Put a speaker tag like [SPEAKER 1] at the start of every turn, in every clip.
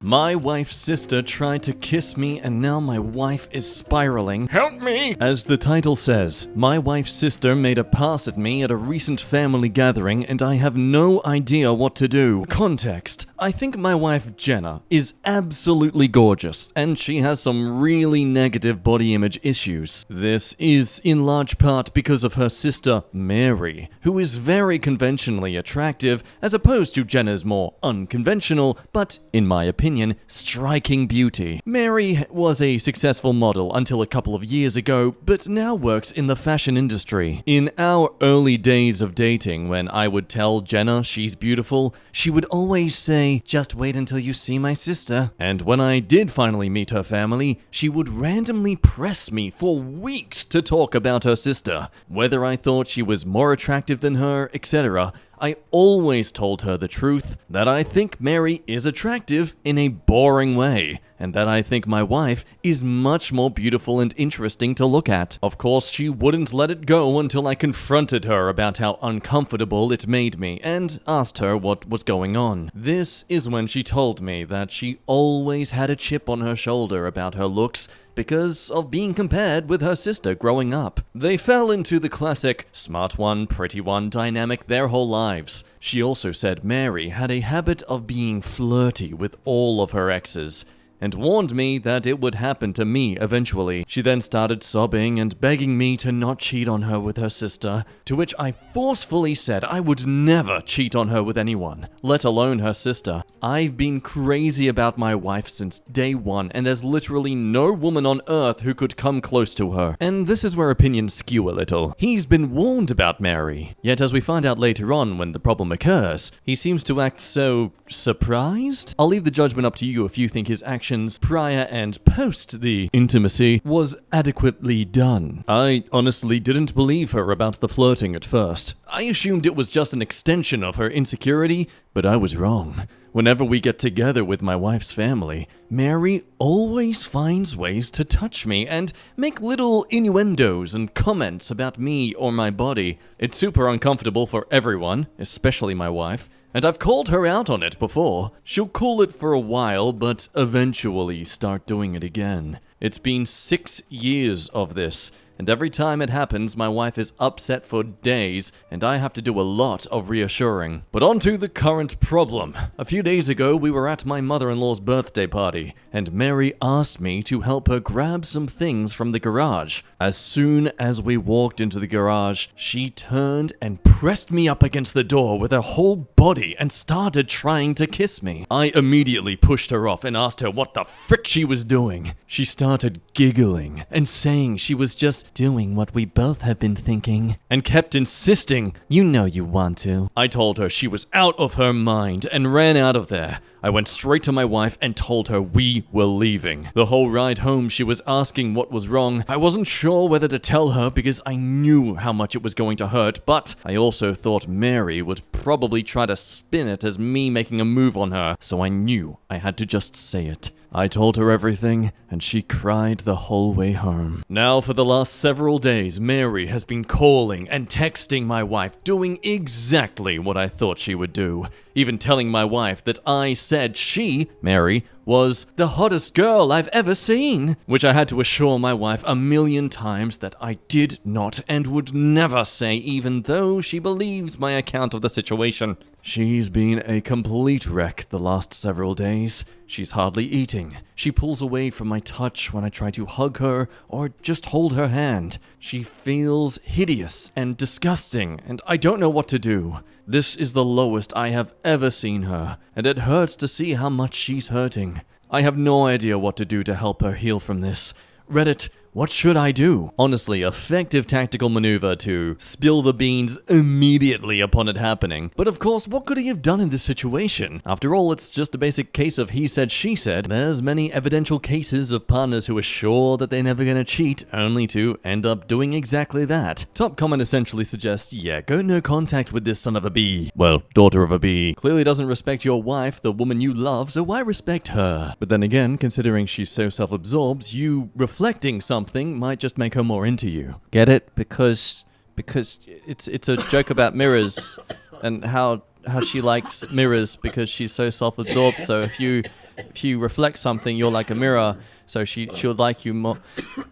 [SPEAKER 1] My wife's sister tried to kiss me and now my wife is spiraling. Help me! As the title says, my wife's sister made a pass at me at a recent family gathering and I have no idea what to do. Context. I think my wife Jenna is absolutely gorgeous and she has some really negative body image issues. This is in large part because of her sister Mary, who is very conventionally attractive as opposed to Jenna's more unconventional, but in my opinion, striking beauty. Mary was a successful model until a couple of years ago, but now works in the fashion industry. In our early days of dating, when I would tell Jenna she's beautiful, she would always say, "Just wait until you see my sister." And when I did finally meet her family, she would randomly press me for weeks to talk about her sister, whether I thought she was more attractive than her, etc. I always told her the truth, that I think Mary is attractive in a boring way, and that I think my wife is much more beautiful and interesting to look at. Of course, she wouldn't let it go until I confronted her about how uncomfortable it made me, and asked her what was going on. This is when she told me that she always had a chip on her shoulder about her looks, because of being compared with her sister growing up. They fell into the classic smart one, pretty one dynamic their whole lives. She also said Mary had a habit of being flirty with all of her exes, and warned me that it would happen to me eventually. She then started sobbing and begging me to not cheat on her with her sister, to which I forcefully said I would never cheat on her with anyone, let alone her sister. I've been crazy about my wife since day one, and there's literally no woman on earth who could come close to her. And this is where opinions skew a little. He's been warned about Mary, yet as we find out later on when the problem occurs, he seems to act so surprised? I'll leave the judgment up to you if you think his actions prior and post the intimacy was adequately done. I honestly didn't believe her about the flirting at first. I assumed it was just an extension of her insecurity, but I was wrong. Whenever we get together with my wife's family, Mary always finds ways to touch me and make little innuendos and comments about me or my body. It's super uncomfortable for everyone, especially my wife, and I've called her out on it before. She'll cool it for a while, but eventually start doing it again. It's been 6 years of this, and every time it happens, my wife is upset for days, and I have to do a lot of reassuring. But on to the current problem. A few days ago, we were at my mother-in-law's birthday party, and Mary asked me to help her grab some things from the garage. As soon as we walked into the garage, she turned and pressed me up against the door with her whole body and started trying to kiss me. I immediately pushed her off and asked her what the frick she was doing. She started giggling and saying she was just doing what we both have been thinking, and kept insisting, "You know you want to." I told her she was out of her mind and ran out of there. I went straight to my wife and told her we were leaving. The whole ride home she was asking what was wrong. I wasn't sure whether to tell her because I knew how much it was going to hurt, but I also thought Mary would probably try to spin it as me making a move on her, so I knew I had to just say it. I told her everything, and she cried the whole way home. Now, for the last several days, Mary has been calling and texting my wife, doing exactly what I thought she would do. Even telling my wife that I said she, Mary, was the hottest girl I've ever seen, which I had to assure my wife a million times that I did not and would never say, even though she believes my account of the situation. She's been a complete wreck the last several days. She's hardly eating. She pulls away from my touch when I try to hug her or just hold her hand. She feels hideous and disgusting, and I don't know what to do. This is the lowest I have ever seen her, and it hurts to see how much she's hurting. I have no idea what to do to help her heal from this. Reddit, what should I do? Honestly, effective tactical maneuver to spill the beans immediately upon it happening. But of course, what could he have done in this situation? After all, it's just a basic case of he said, she said. There's many evidential cases of partners who are sure that they're never gonna cheat, only to end up doing exactly that. Top comment essentially suggests, yeah, go no contact with this son of a bee. Well, daughter of a bee. Clearly doesn't respect your wife, the woman you love, so why respect her? But then again, considering she's so self-absorbed, you reflecting something might just make her more into you. Get it? Because it's a joke about mirrors and how she likes mirrors because she's so self-absorbed. So if you if you reflect something, you're like a mirror, so she'll like you more.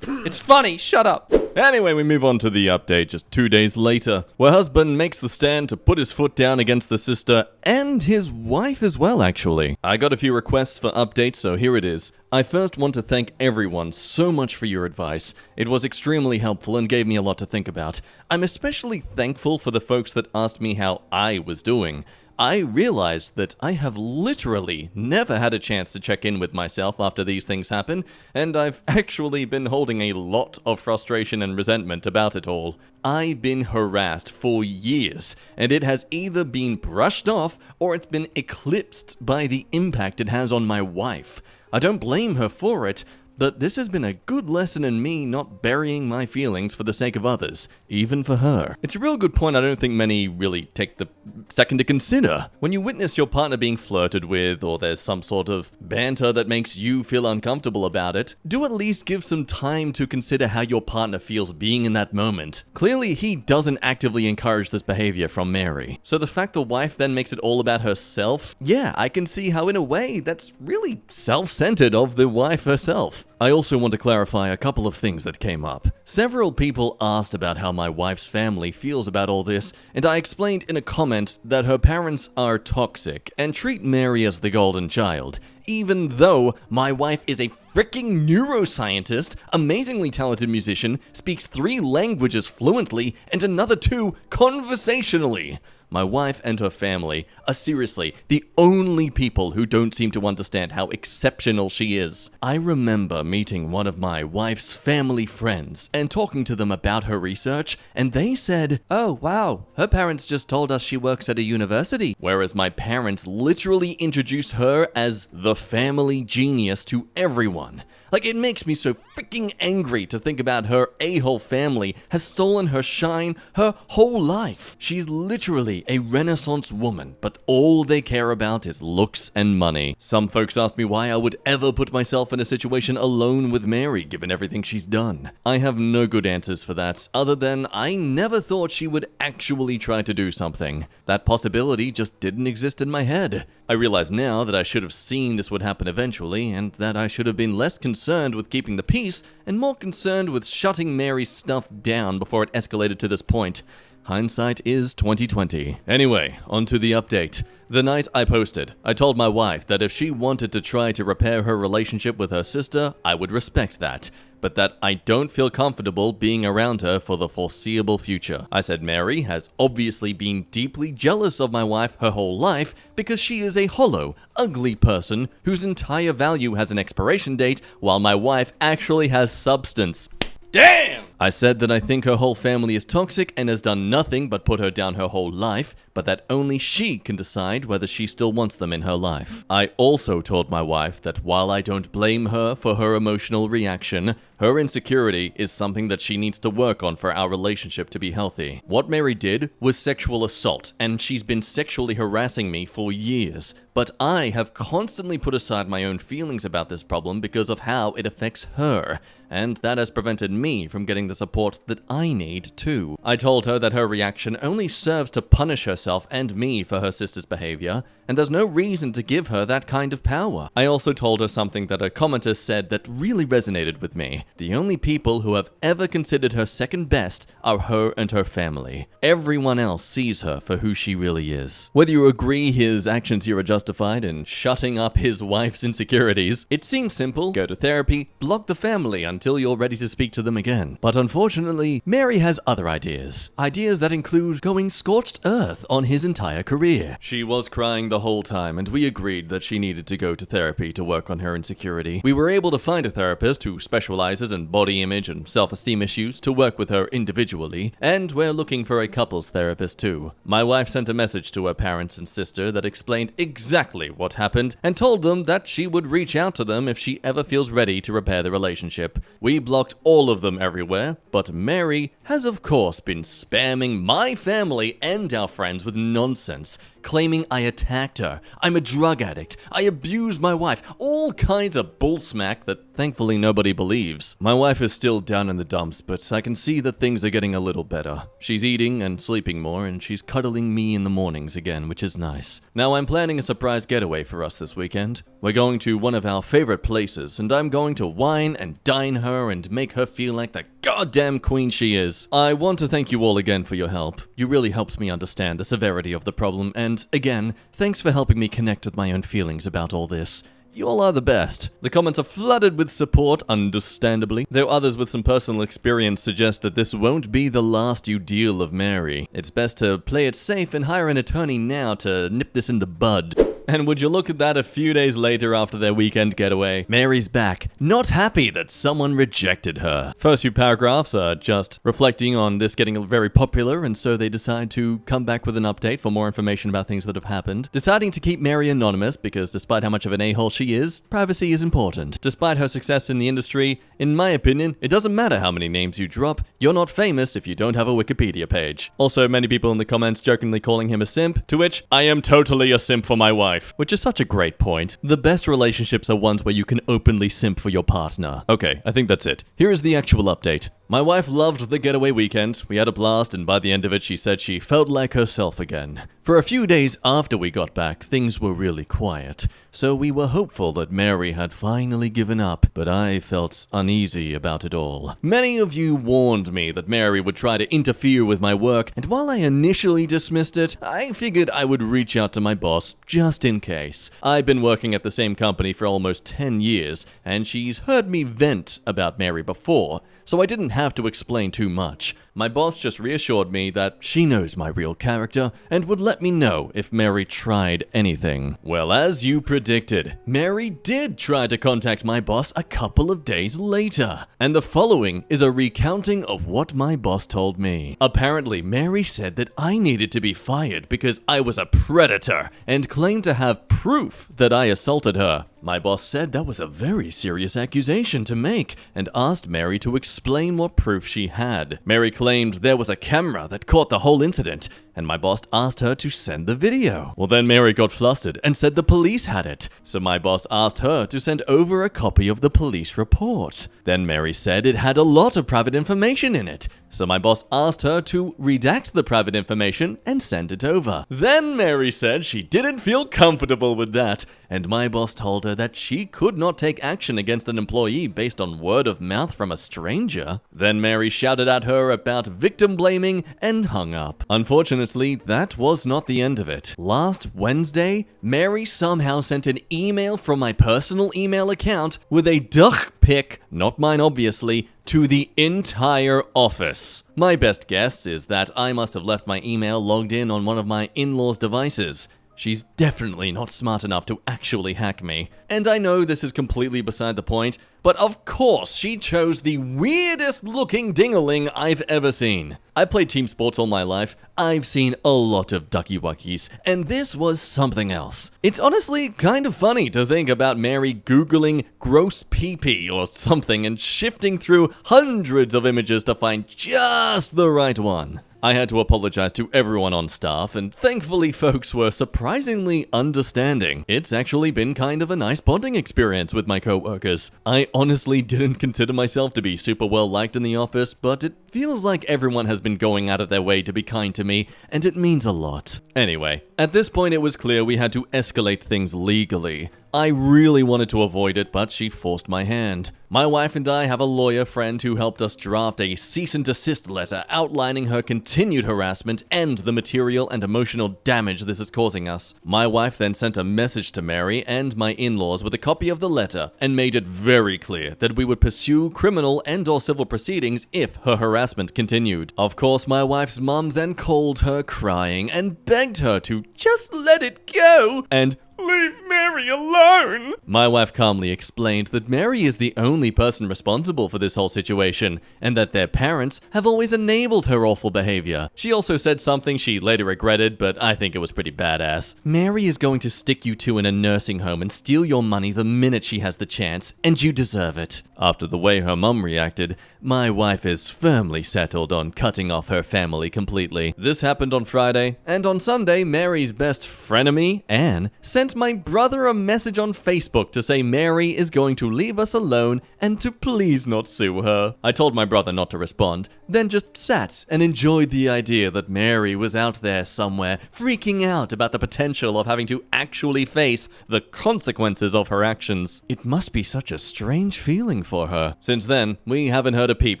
[SPEAKER 1] It's funny, shut up. Anyway, we move on to the update just 2 days later, where husband makes the stand to put his foot down against the sister and his wife as well, actually. I got a few requests for updates, so here it is. I first want to thank everyone so much for your advice. It was extremely helpful and gave me a lot to think about. I'm especially thankful for the folks that asked me how I was doing. I realized that I have literally never had a chance to check in with myself after these things happen, and I've actually been holding a lot of frustration and resentment about it all. I've been harassed for years, and it has either been brushed off or it's been eclipsed by the impact it has on my wife. I don't blame her for it, but this has been a good lesson in me not burying my feelings for the sake of others, even for her. It's a real good point I don't think many really take the second to consider. When you witness your partner being flirted with, or there's some sort of banter that makes you feel uncomfortable about it, do at least give some time to consider how your partner feels being in that moment. Clearly, he doesn't actively encourage this behavior from Mary. So the fact the wife then makes it all about herself, yeah, I can see how in a way that's really self-centered of the wife herself. I also want to clarify a couple of things that came up. Several people asked about how my wife's family feels about all this, and I explained in a comment that her parents are toxic and treat Mary as the golden child, even though my wife is a freaking neuroscientist, amazingly talented musician, speaks 3 languages fluently, and another 2 conversationally. My wife and her family are seriously the only people who don't seem to understand how exceptional she is. I remember meeting one of my wife's family friends and talking to them about her research, and they said, "Oh wow, her parents just told us she works at a university." Whereas my parents literally introduced her as the family genius to everyone. Like, it makes me so freaking angry to think about her a-hole family has stolen her shine her whole life. She's literally a Renaissance woman, but all they care about is looks and money. Some folks asked me why I would ever put myself in a situation alone with Mary, given everything she's done. I have no good answers for that, other than I never thought she would actually try to do something. That possibility just didn't exist in my head. I realize now that I should have seen this would happen eventually, and that I should have been less concerned with keeping the peace and more concerned with shutting Mary's stuff down before it escalated to this point. Hindsight is 2020. Anyway, on to the update. The night I posted, I told my wife that if she wanted to try to repair her relationship with her sister, I would respect that, but that I don't feel comfortable being around her for the foreseeable future. I said Mary has obviously been deeply jealous of my wife her whole life because she is a hollow, ugly person whose entire value has an expiration date, while my wife actually has substance. Damn! I said that I think her whole family is toxic and has done nothing but put her down her whole life, but that only she can decide whether she still wants them in her life. I also told my wife that while I don't blame her for her emotional reaction, her insecurity is something that she needs to work on for our relationship to be healthy. What Mary did was sexual assault, and she's been sexually harassing me for years. But I have constantly put aside my own feelings about this problem because of how it affects her, and that has prevented me from getting the support that I need too. I told her that her reaction only serves to punish herself and me for her sister's behavior, and there's no reason to give her that kind of power. I also told her something that a commenter said that really resonated with me. The only people who have ever considered her second best are her and her family. Everyone else sees her for who she really is. Whether you agree his actions here are justified in shutting up his wife's insecurities, it seems simple. Go to therapy, block the family until you're ready to speak to them again. But unfortunately, Mary has other ideas. Ideas that include going scorched earth on his entire career. She was crying the whole time, and we agreed that she needed to go to therapy to work on her insecurity. We were able to find a therapist who specializes in body image and self-esteem issues to work with her individually, and we're looking for a couples therapist too. My wife sent a message to her parents and sister that explained exactly what happened and told them that she would reach out to them if she ever feels ready to repair the relationship. We blocked all of them everywhere, but Mary has of course been spamming my family and our friends with nonsense, claiming I attacked her, I'm a drug addict, I abused my wife, all kinds of bullsmack that thankfully nobody believes. My wife is still down in the dumps, but I can see that things are getting a little better. She's eating and sleeping more, and she's cuddling me in the mornings again, which is nice. Now I'm planning a surprise getaway for us this weekend. We're going to one of our favorite places, and I'm going to wine and dine her and make her feel like the goddamn queen she is. I want to thank you all again for your help. You really helped me understand the severity of the problem, and again, thanks for helping me connect with my own feelings about all this. You all are the best. The comments are flooded with support, understandably, though others with some personal experience suggest that this won't be the last you deal of Mary. It's best to play it safe and hire an attorney now to nip this in the bud. And would you look at that, a few days later after their weekend getaway, Mary's back, not happy that someone rejected her. First few paragraphs are just reflecting on this getting very popular, and so they decide to come back with an update for more information about things that have happened. Deciding to keep Mary anonymous because despite how much of an a-hole she is, privacy is important. Despite her success in the industry, in my opinion, it doesn't matter how many names you drop, you're not famous if you don't have a Wikipedia page. Also, many people in the comments jokingly calling him a simp, to which I am totally a simp for my wife. Which is such a great point. The best relationships are ones where you can openly simp for your partner. Okay, I think that's it. Here is the actual update. My wife loved the getaway weekend. We had a blast, and by the end of it, she said she felt like herself again. For a few days after we got back, things were really quiet, so we were hopeful that Mary had finally given up, but I felt uneasy about it all. Many of you warned me that Mary would try to interfere with my work, and while I initially dismissed it, I figured I would reach out to my boss just in case. I've been working at the same company for almost 10 years, and she's heard me vent about Mary before, so I didn't have to explain too much. My boss just reassured me that she knows my real character and would let me know if Mary tried anything. Well, as you predicted, Mary did try to contact my boss a couple of days later. And the following is a recounting of what my boss told me. Apparently, Mary said that I needed to be fired because I was a predator and claimed to have proof that I assaulted her. My boss said that was a very serious accusation to make and asked Mary to explain what proof she had. Mary claimed there was a camera that caught the whole incident, and my boss asked her to send the video. Well, then Mary got flustered and said the police had it, so my boss asked her to send over a copy of the police report. Then Mary said it had a lot of private information in it, so my boss asked her to redact the private information and send it over. Then Mary said she didn't feel comfortable with that, and my boss told her that she could not take action against an employee based on word of mouth from a stranger. Then Mary shouted at her about victim blaming and hung up. Unfortunately, that was not the end of it. Last Wednesday, Mary somehow sent an email from my personal email account with a duck pic, not mine obviously, to the entire office. My best guess is that I must have left my email logged in on one of my in-laws' devices. She's definitely not smart enough to actually hack me. And I know this is completely beside the point, but of course she chose the weirdest looking ding-a-ling I've ever seen. I played team sports all my life. I've seen a lot of ducky-wuckies, and this was something else. It's honestly kind of funny to think about Mary Googling gross pee-pee or something and shifting through hundreds of images to find just the right one. I had to apologize to everyone on staff, and thankfully folks were surprisingly understanding. It's actually been kind of a nice bonding experience with my coworkers. I honestly didn't consider myself to be super well liked in the office, but it feels like everyone has been going out of their way to be kind to me, and it means a lot. Anyway, at this point it was clear we had to escalate things legally. I really wanted to avoid it, but she forced my hand. My wife and I have a lawyer friend who helped us draft a cease and desist letter outlining her continued harassment and the material and emotional damage this is causing us. My wife then sent a message to Mary and my in-laws with a copy of the letter and made it very clear that we would pursue criminal and/or civil proceedings if her harassment continued. Of course, my wife's mom then called her crying and begged her to just let it go and leave Mary alone. My wife calmly explained that Mary is the only person responsible for this whole situation, and that their parents have always enabled her awful behavior. She also said something she later regretted, but I think it was pretty badass. Mary is going to stick you two in a nursing home and steal your money the minute she has the chance, and you deserve it. After the way her mum reacted, my wife is firmly settled on cutting off her family completely. This happened on Friday, and on Sunday, Mary's best frenemy, Anne, sent my brother a message on Facebook to say Mary is going to leave us alone and to please not sue her. I told my brother not to respond, then just sat and enjoyed the idea that Mary was out there somewhere, freaking out about the potential of having to actually face the consequences of her actions. It must be such a strange feeling for her. Since then, we haven't heard a peep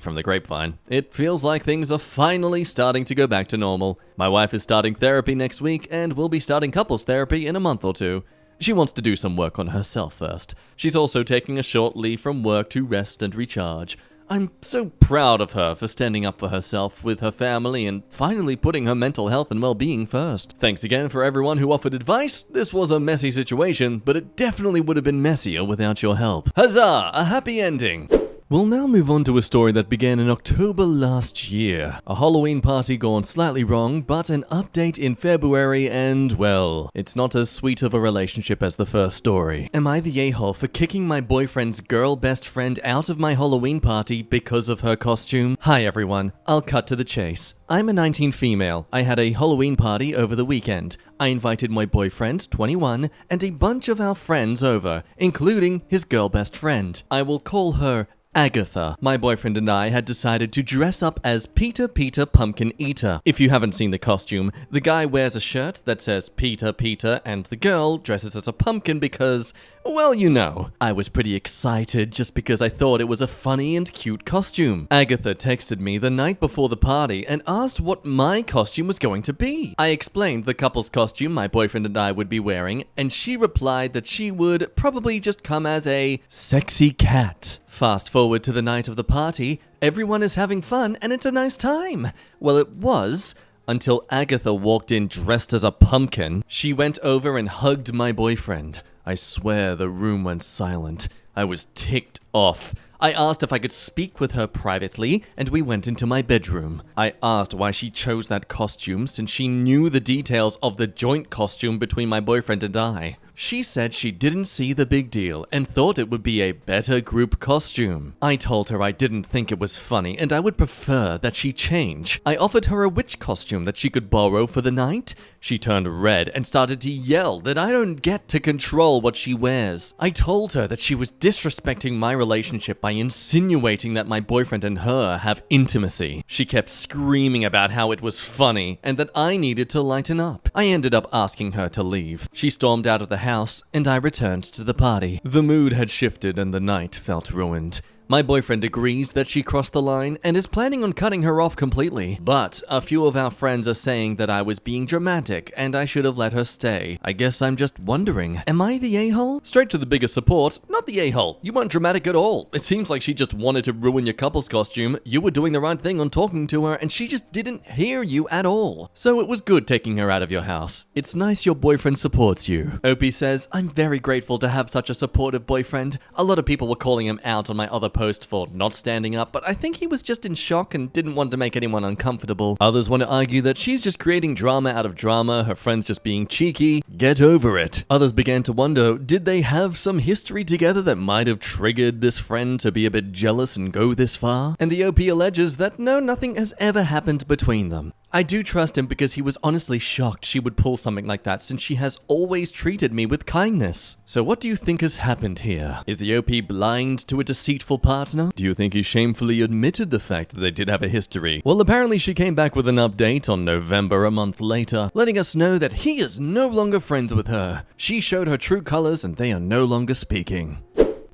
[SPEAKER 1] from the grapevine. It feels like things are finally starting to go back to normal. My wife is starting therapy next week, and we'll be starting couples therapy in a month or two. She wants to do some work on herself first. She's also taking a short leave from work to rest and recharge. I'm so proud of her for standing up for herself with her family and finally putting her mental health and well-being first. Thanks again for everyone who offered advice. This was a messy situation, but it definitely would have been messier without your help. Huzzah! A happy ending! We'll now move on to a story that began in October last year. A Halloween party gone slightly wrong, but an update in February and, well, it's not as sweet of a relationship as the first story. Am I the a-hole for kicking my boyfriend's girl best friend out of my Halloween party because of her costume? Hi everyone, I'll cut to the chase. I'm a 19 female. I had a Halloween party over the weekend. I invited my boyfriend, 21, and a bunch of our friends over, including his girl best friend. I will call her Agatha. My boyfriend and I had decided to dress up as Peter Pumpkin Eater. If you haven't seen the costume, the guy wears a shirt that says Peter, and the girl dresses as a pumpkin because, well, you know. I was pretty excited just because I thought it was a funny and cute costume. Agatha texted me the night before the party and asked what my costume was going to be. I explained the couple's costume my boyfriend and I would be wearing, and she replied that she would probably just come as a sexy cat. Fast forward to the night of the party, everyone is having fun and it's a nice time. Well, it was, until Agatha walked in dressed as a pumpkin. She went over and hugged my boyfriend. I swear the room went silent. I was ticked off. I asked if I could speak with her privately, and we went into my bedroom. I asked why she chose that costume since she knew the details of the joint costume between my boyfriend and I. She said she didn't see the big deal and thought it would be a better group costume. I told her I didn't think it was funny and I would prefer that she change. I offered her a witch costume that she could borrow for the night. She turned red and started to yell that I don't get to control what she wears. I told her that she was disrespecting my relationship by insinuating that my boyfriend and her have intimacy. She kept screaming about how it was funny and that I needed to lighten up. I ended up asking her to leave. She stormed out of the house and I returned to the party. The mood had shifted and the night felt ruined. My boyfriend agrees that she crossed the line and is planning on cutting her off completely. But a few of our friends are saying that I was being dramatic and I should have let her stay. I guess I'm just wondering, am I the a-hole? Straight to the biggest support, not the a-hole. You weren't dramatic at all. It seems like she just wanted to ruin your couple's costume. You were doing the right thing on talking to her and she just didn't hear you at all. So it was good taking her out of your house. It's nice your boyfriend supports you. Opie says, I'm very grateful to have such a supportive boyfriend. A lot of people were calling him out on my other post for not standing up, but I think he was just in shock and didn't want to make anyone uncomfortable. Others want to argue that she's just creating drama out of drama, her friend's just being cheeky. Get over it. Others began to wonder, did they have some history together that might have triggered this friend to be a bit jealous and go this far? And the OP alleges that no, nothing has ever happened between them. I do trust him because he was honestly shocked she would pull something like that since she has always treated me with kindness. So what do you think has happened here? Is the OP blind to a deceitful partner? Do you think he shamefully admitted the fact that they did have a history? Well, apparently she came back with an update on November a month later, letting us know that he is no longer friends with her. She showed her true colors and they are no longer speaking.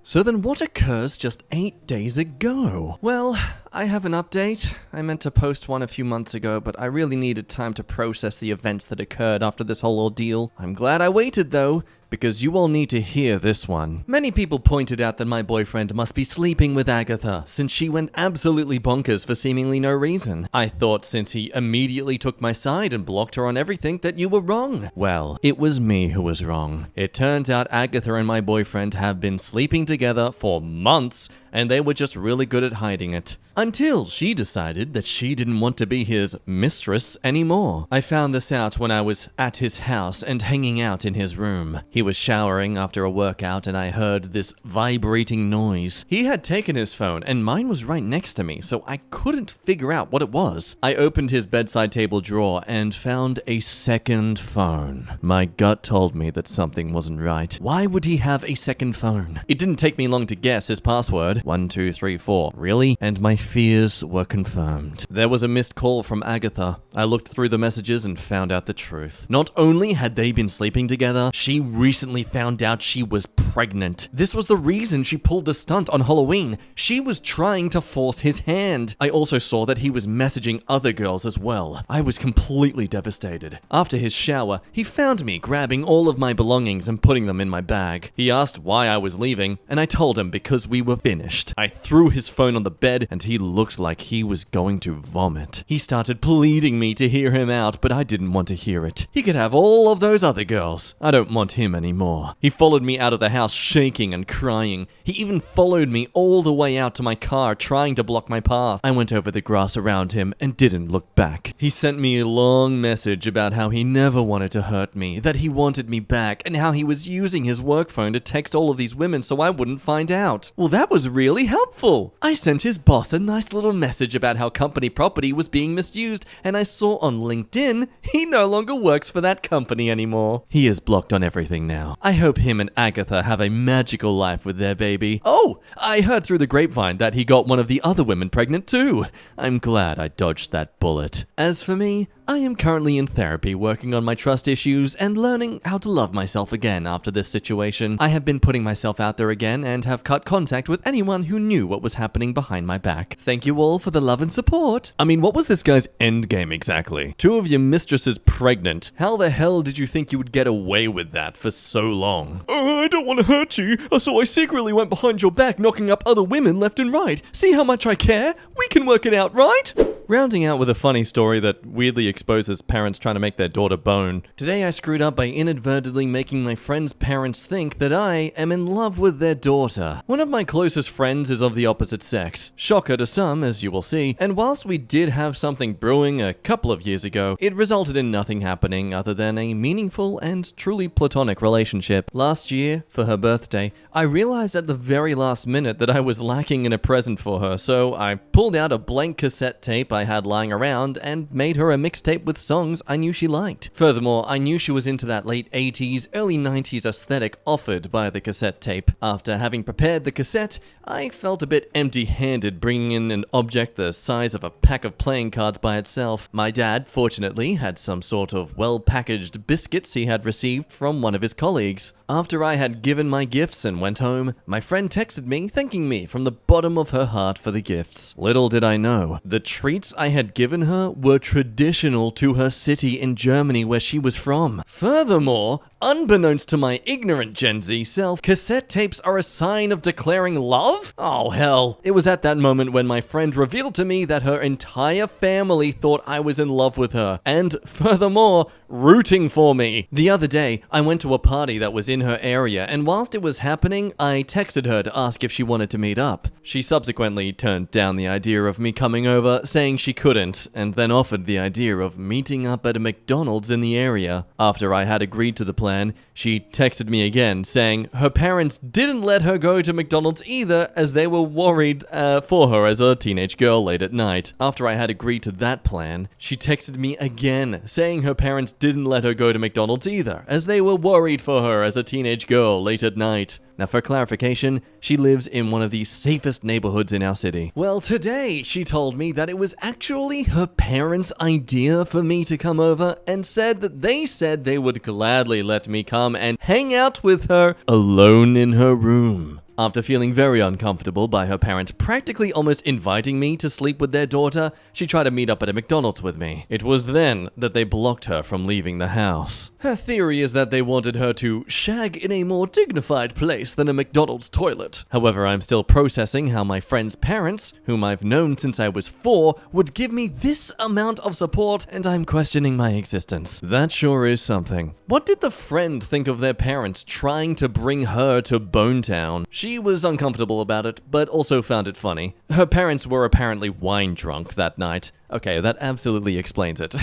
[SPEAKER 1] So then what occurs just 8 days ago? Well, I have an update. I meant to post one a few months ago, but I really needed time to process the events that occurred after this whole ordeal. I'm glad I waited though, because you all need to hear this one. Many people pointed out that my boyfriend must be sleeping with Agatha, since she went absolutely bonkers for seemingly no reason. I thought since he immediately took my side and blocked her on everything that you were wrong. Well, it was me who was wrong. It turns out Agatha and my boyfriend have been sleeping together for months, and they were just really good at hiding it. Until she decided that she didn't want to be his mistress anymore. I found this out when I was at his house and hanging out in his room. He was showering after a workout and I heard this vibrating noise. He had taken his phone and mine was right next to me, so I couldn't figure out what it was. I opened his bedside table drawer and found a second phone. My gut told me that something wasn't right. Why would he have a second phone? It didn't take me long to guess his password. 1234. Really? And my fears were confirmed. There was a missed call from Agatha. I looked through the messages and found out the truth. Not only had they been sleeping together, she recently found out she was pregnant. This was the reason she pulled the stunt on Halloween. She was trying to force his hand. I also saw that he was messaging other girls as well. I was completely devastated. After his shower, he found me grabbing all of my belongings and putting them in my bag. He asked why I was leaving, and I told him because we were finished. I threw his phone on the bed and he looked like he was going to vomit. He started pleading me to hear him out, but I didn't want to hear it. He could have all of those other girls. I don't want him anymore. He followed me out of the house shaking and crying. He even followed me all the way out to my car trying to block my path. I went over the grass around him and didn't look back. He sent me a long message about how he never wanted to hurt me, that he wanted me back, and how he was using his work phone to text all of these women so I wouldn't find out. Well, that was really helpful. I sent his boss a nice little message about how company property was being misused, and I saw on LinkedIn he no longer works for that company anymore. He is blocked on everything now. I hope him and Agatha have a magical life with their baby. Oh, I heard through the grapevine that he got one of the other women pregnant too. I'm glad I dodged that bullet. As for me, I am currently in therapy working on my trust issues and learning how to love myself again after this situation. I have been putting myself out there again and have cut contact with anyone who knew what was happening behind my back. Thank you all for the love and support. I mean, what was this guy's endgame exactly? Two of your mistresses pregnant. How the hell did you think you would get away with that for so long? I don't want to hurt you, so I secretly went behind your back knocking up other women left and right. See how much I care? We can work it out, right? Rounding out with a funny story that weirdly exposes parents trying to make their daughter bone. Today I screwed up by inadvertently making my friend's parents think that I am in love with their daughter. One of my closest friends is of the opposite sex. Shocker to some, as you will see, and whilst we did have something brewing a couple of years ago, it resulted in nothing happening other than a meaningful and truly platonic relationship. Last year, for her birthday, I realized at the very last minute that I was lacking in a present for her, so I pulled out a blank cassette tape I had lying around and made her a mixtape with songs I knew she liked. Furthermore, I knew she was into that late 80s, early 90s aesthetic offered by the cassette tape. After having prepared the cassette, I felt a bit empty-handed bringing in an object the size of a pack of playing cards by itself. My dad, fortunately, had some sort of well-packaged biscuits he had received from one of his colleagues. After I had given my gifts and went home, my friend texted me thanking me from the bottom of her heart for the gifts. Little did I know, the treats I had given her were traditional to her city in Germany where she was from. Furthermore, unbeknownst to my ignorant Gen Z self, cassette tapes are a sign of declaring love? Oh hell. It was at that moment when my friend revealed to me that her entire family thought I was in love with her, and furthermore, rooting for me. The other day, I went to a party that was in her area, and whilst it was happening, I texted her to ask if she wanted to meet up. She subsequently turned down the idea of me coming over, saying she couldn't, and then offered the idea of meeting up at a McDonald's in the area. After I had agreed to the plan, she texted me again, saying her parents didn't let her go to McDonald's either, as they were worried for her as a teenage girl late at night. After I had agreed to that plan, she texted me again, saying her parents didn't let her go to McDonald's either, as they were worried for her as a teenage girl late at night. Now, for clarification, she lives in one of the safest neighborhoods in our city. Well, today she told me that it was actually her parents' idea for me to come over, and said that they said they would gladly let me come and hang out with her alone in her room. After feeling very uncomfortable by her parents practically almost inviting me to sleep with their daughter, she tried to meet up at a McDonald's with me. It was then that they blocked her from leaving the house. Her theory is that they wanted her to shag in a more dignified place than a McDonald's toilet. However, I'm still processing how my friend's parents, whom I've known since I was 4, would give me this amount of support, and I'm questioning my existence. That sure is something. What did the friend think of their parents trying to bring her to Bonetown? She She was uncomfortable about it, but also found it funny. Her parents were apparently wine drunk that night. Okay, that absolutely explains it.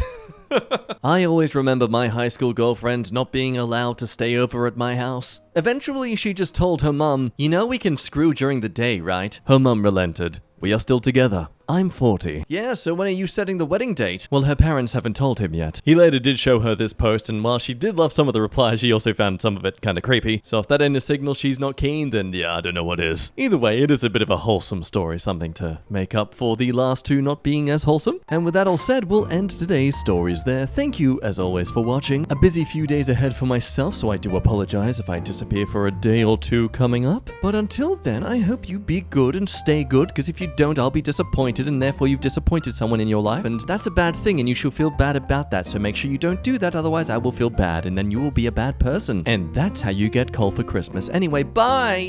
[SPEAKER 1] I always remember my high school girlfriend not being allowed to stay over at my house. Eventually, she just told her mum, "You know we can screw during the day, right?" Her mum relented. We are still together. I'm 40. Yeah, so when are you setting the wedding date? Well, her parents haven't told him yet. He later did show her this post, and while she did love some of the replies, she also found some of it kind of creepy. So if that ain't a signal she's not keen, then yeah, I don't know what is. Either way, it is a bit of a wholesome story, something to make up for the last two not being as wholesome. And with that all said, we'll end today's stories there. Thank you, as always, for watching. A busy few days ahead for myself, so I do apologize if I disappear for a day or two coming up. But until then, I hope you be good and stay good, because if you don't, I'll be disappointed, and therefore you've disappointed someone in your life, and that's a bad thing, and you should feel bad about that, so make sure you don't do that, otherwise I will feel bad, and then you will be a bad person. And that's how you get coal for Christmas. Anyway, bye!